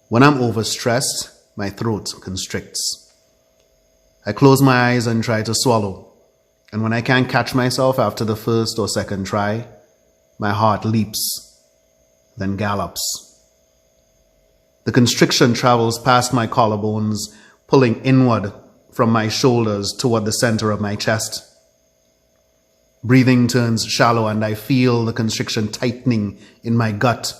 When I'm overstressed, my throat constricts. I close my eyes and try to swallow, and when I can't catch myself after the first or second try, my heart leaps, then gallops. The constriction travels past my collarbones, pulling inward from my shoulders toward the center of my chest. Breathing turns shallow, and I feel the constriction tightening in my gut,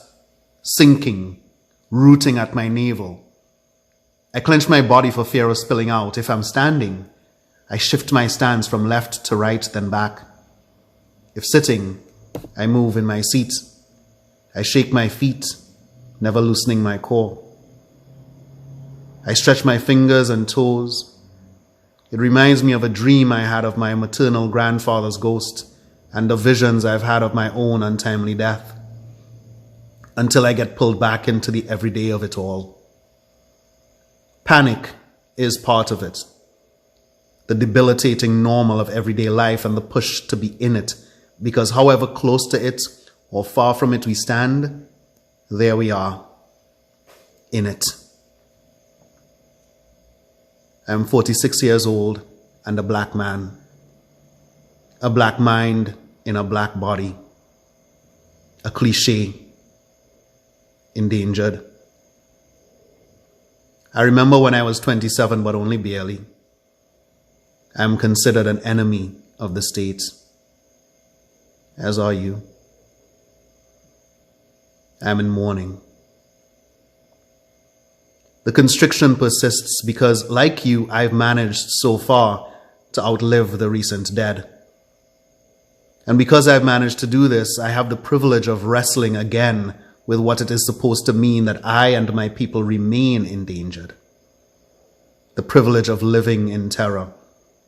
sinking, rooting at my navel. I clench my body for fear of spilling out. If I'm standing, I shift my stance from left to right, then back. If sitting, I move in my seat. I shake my feet, never loosening my core. I stretch my fingers and toes. It reminds me of a dream I had of my maternal grandfather's ghost and the visions I've had of my own untimely death, until I get pulled back into the everyday of it all. Panic is part of it, the debilitating normal of everyday life and the push to be in it, because however close to it or far from it we stand, there we are, in it. I'm 46 years old and a black man, a black mind in a black body, a cliche, endangered. I remember when I was 27, but only barely. I am considered an enemy of the state, as are you. I am in mourning. The constriction persists because, like you, I've managed so far to outlive the recent dead. And because I've managed to do this, I have the privilege of wrestling again with what it is supposed to mean that I and my people remain endangered. The privilege of living in terror,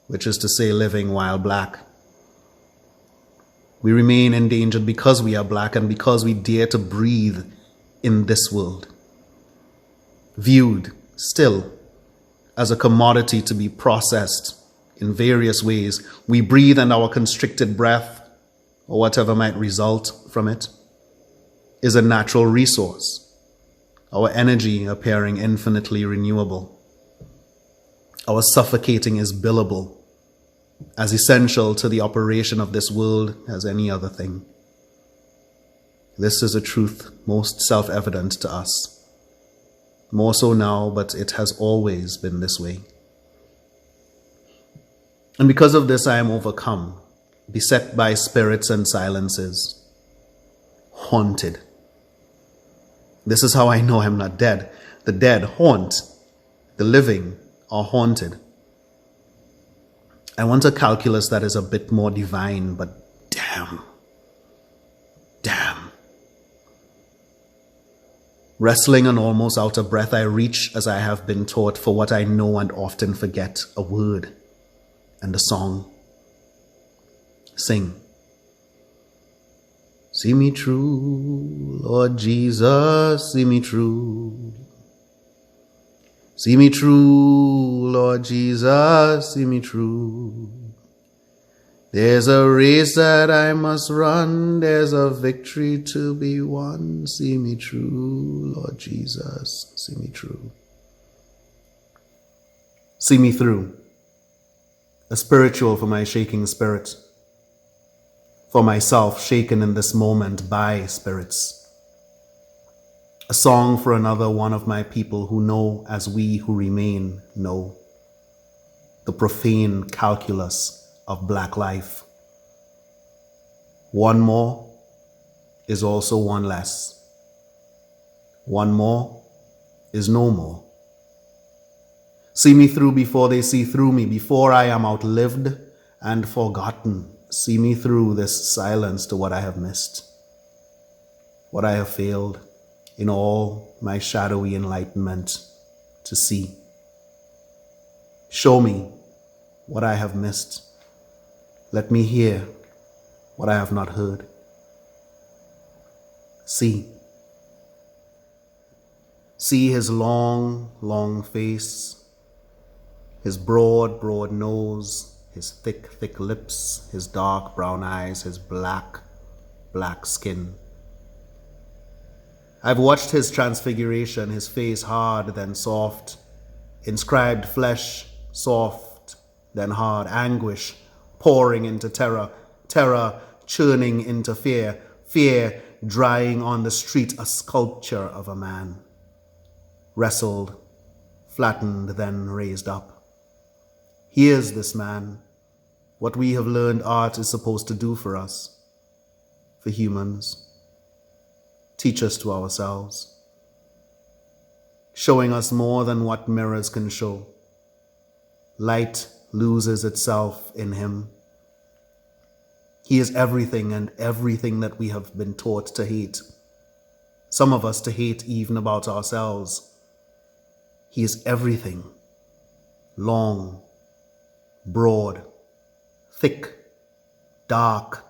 which is to say living while black. We remain endangered because we are black and because we dare to breathe in this world. Viewed still as a commodity to be processed in various ways, we breathe, and our constricted breath, or whatever might result from it, is a natural resource, our energy appearing infinitely renewable. Our suffocating is billable, as essential to the operation of this world as any other thing. This is a truth most self-evident to us. More so now, but it has always been this way. And because of this, I am overcome, beset by spirits and silences, haunted. This is how I know I'm not dead. The dead haunt, the living are haunted. I want a calculus that is a bit more divine, but damn. Wrestling and almost out of breath, I reach, as I have been taught, for what I know and often forget, a word and a song. Sing. See me through, Lord Jesus, see me through. See me through, Lord Jesus, see me through. There's a race that I must run, there's a victory to be won. See me through, Lord Jesus, see me through. See me through. A spiritual for my shaking spirit. For myself shaken in this moment by spirits. A song for another one of my people who know as we who remain know. The profane calculus of black life. One more is also one less. One more is no more. See me through before they see through me, before I am outlived and forgotten. See me through this silence to what I have missed, what I have failed in all my shadowy enlightenment to see. Show me what I have missed. Let me hear what I have not heard. See. See his long, long face, his broad, broad nose, his thick, thick lips, his dark brown eyes, his black, black skin. I've watched his transfiguration, his face hard, then soft, inscribed flesh, soft, then hard, anguish pouring into terror, terror churning into fear, fear drying on the street, a sculpture of a man. Wrestled, flattened, then raised up. Here's this man, what we have learned art is supposed to do for us, for humans. Teach us to ourselves, showing us more than what mirrors can show. Light loses itself in him. He is everything and everything that we have been taught to hate. Some of us to hate even about ourselves. He is everything. Long, broad, thick, dark,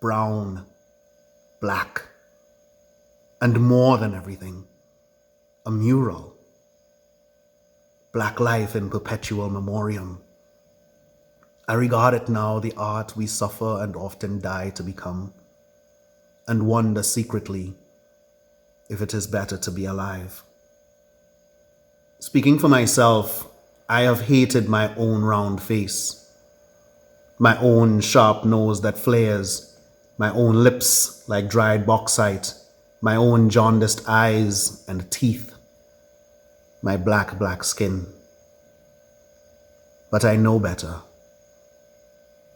brown, black, and more than everything, a mural. Black life in perpetual memoriam. I regard it now the art we suffer and often die to become, and wonder secretly if it is better to be alive. Speaking for myself, I have hated my own round face, my own sharp nose that flares, my own lips like dried bauxite, my own jaundiced eyes and teeth, my black skin. But I know better.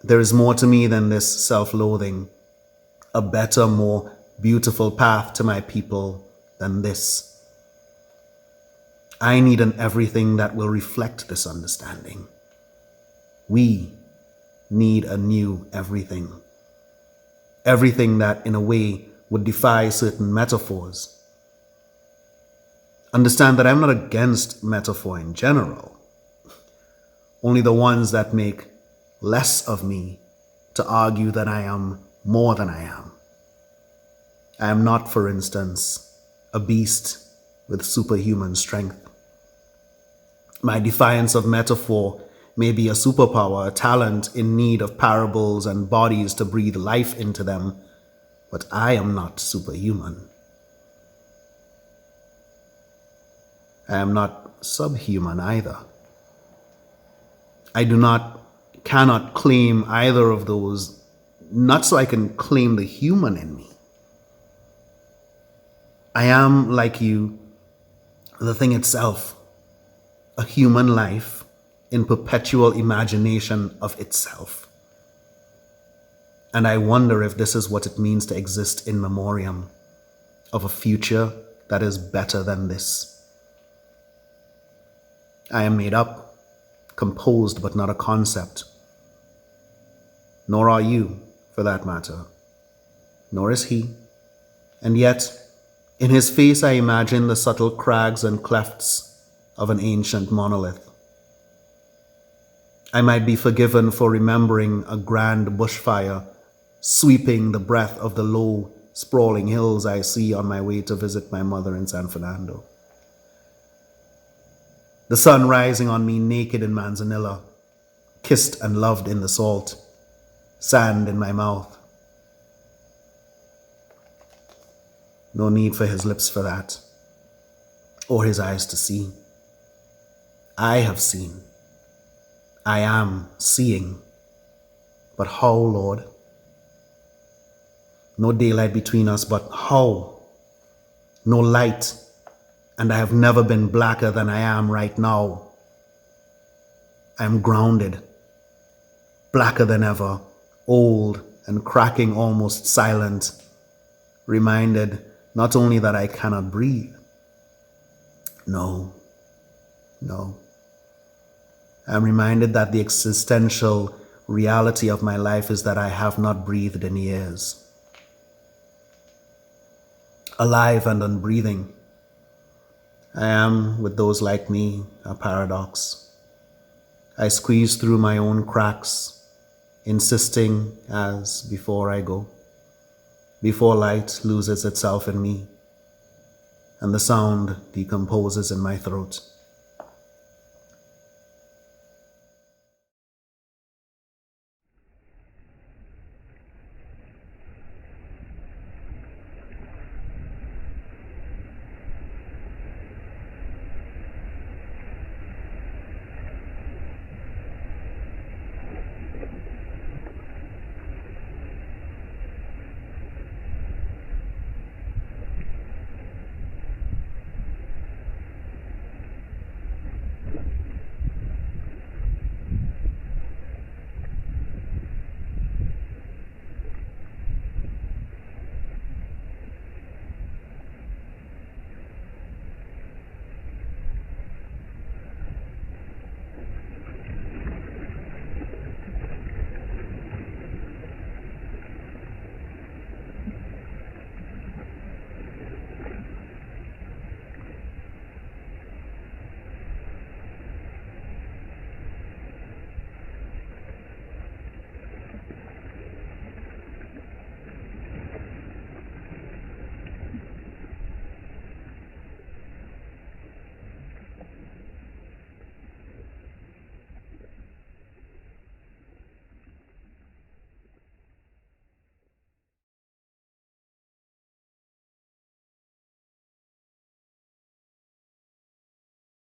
There is more to me than this self-loathing, a better, more beautiful path to my people than this. I need an everything that will reflect this understanding. We need a new everything. Everything that, in a way, would defy certain metaphors. Understand that I'm not against metaphor in general, only the ones that make less of me to argue that I am more than I am. I am not, for instance, a beast with superhuman strength. My defiance of metaphor may be a superpower, a talent in need of parables and bodies to breathe life into them, but I am not superhuman. I am not subhuman either. I cannot claim either of those, not so I can claim the human in me. I am, like you, the thing itself, a human life in perpetual imagination of itself. And I wonder if this is what it means to exist in memoriam of a future that is better than this. I am made up, composed, but not a concept. Nor are you, for that matter. Nor is he. And yet, in his face I imagine the subtle crags and clefts of an ancient monolith. I might be forgiven for remembering a grand bushfire sweeping the breath of the low, sprawling hills I see on my way to visit my mother in San Fernando. The sun rising on me naked in Manzanilla, kissed and loved in the salt, sand in my mouth. No need for his lips for that, or his eyes to see. I have seen. I am seeing. But how, Lord? No daylight between us, but how? No light, and I have never been blacker than I am right now. I am grounded, blacker than ever, old and cracking, almost silent, reminded not only that I cannot breathe. No. I'm reminded that the existential reality of my life is that I have not breathed in years. Alive and unbreathing, I am, with those like me, a paradox. I squeeze through my own cracks, insisting as before I go, before light loses itself in me, and the sound decomposes in my throat.